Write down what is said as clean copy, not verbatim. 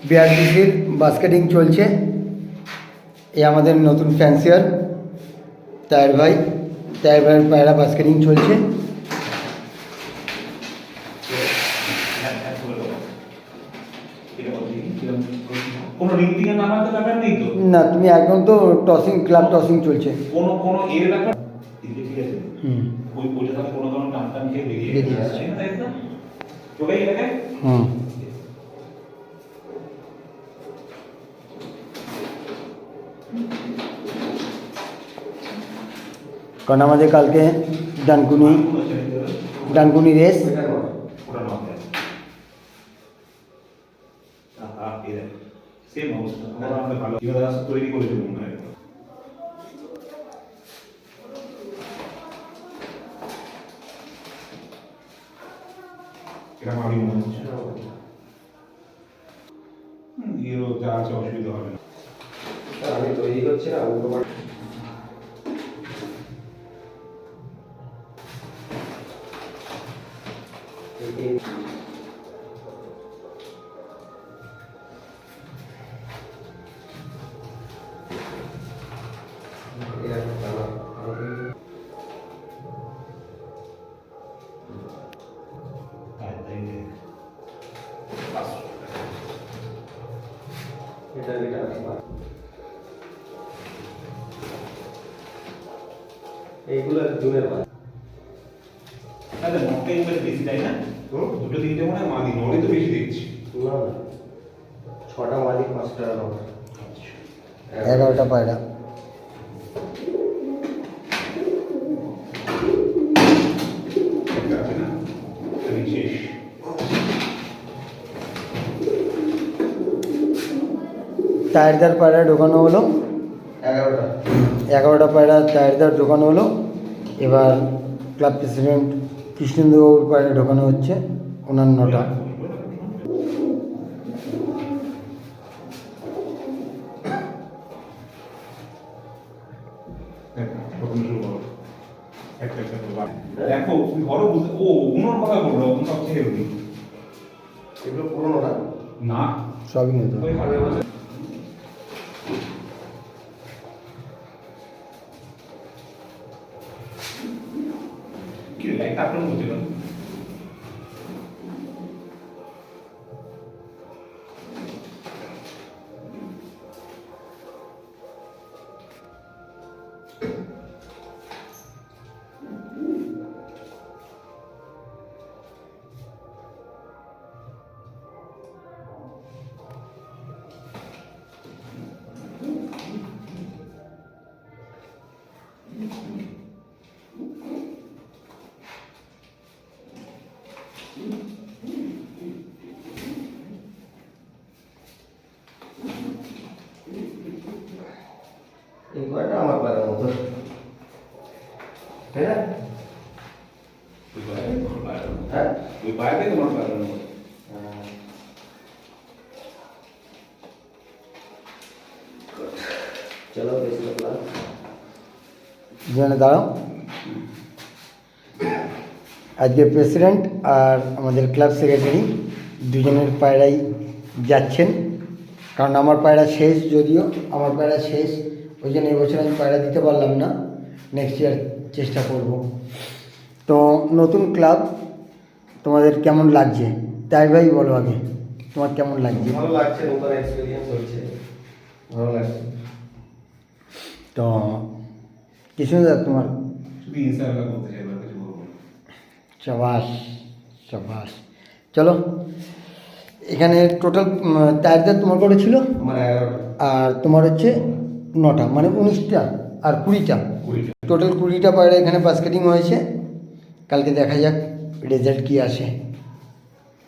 বিআরটিসির বাস্কেটিং চলছে। এই আমাদের নতুন ফ্যান্সিয়ার তায়ের ভাইয়ের পায়রা বাস্কেটিং চলছে। না, তুমি একদম তো টসিং, ক্লাব টসিং চলছে। কারণ আমাদের কালকে ডানকুনি রেস। অসুবিধা হবে না। আমি তৈরি করছি না এইগুলো জুনের মাল। আরে মকটেল বেশি তাই না? দুটো তিনটে মনে হয় মাদি, নড়ে তো বেশি দেখছি। না না, 6টা মাদি 5টা নড়। 11টা পায়রা। টায়ারদার পায়রা ঢোকানো হলো 11টা পায়রা টায়ারদার ঢোকানো হলো। এবার ক্লাব প্রেসিডেন্ট কৃষ্ণেন্দ্রবাবুর পায়রা ঢোকানো হচ্ছে, ওনার 9টা। দেখো ঘরও বুঝতে, ও উনোর কথা বললো, উন সবচেয়ে হেলদি। এগুলো পুরনো না? না, সবই নতুন। কি লাইট আপলোড করছিল? এই কয়টা আমার পায়ের মতো, তাই না? হ্যাঁ, ওই বাইরে তোমার পারবে না। চলো বেশি প্ল্যান দুজনে দাঁড়াও। আজকে প্রেসিডেন্ট আর আমাদের ক্লাব সেক্রেটারি দুজনের পায়রাই যাচ্ছেন, কারণ আমার পায়রা শেষ, যদিও আমার পায়রা শেষ, ওই জন্য এবছর আমি পায়রা দিতে পারলাম না, নেক্সট ইয়ার চেষ্টা করব। তো নতুন ক্লাব, তোমাদের কেমন লাগছে? তাই ভাই বলো আগে, তোমার কেমন লাগছে? ভালো লাগছে, নতুন এক্সপেরিয়েন্স হচ্ছে, ভালো লাগছে। তো কৃষ্ণদা তোমার? শুধু ইনশাআল্লাহ বলতে চাই, আর কিছু বলবো না। সাবাস। চলো, এখানে টোটাল টায়ারদার তোমার কটা ছিল? আমার 11টা। আর তোমার হচ্ছে 9টা, মানে 19টা আর 20টা, টোটাল 20টা পায়রা এখানে বাস্কেটিং হয়েছে। কালকে দেখা যাক রেজাল্ট কী আসে।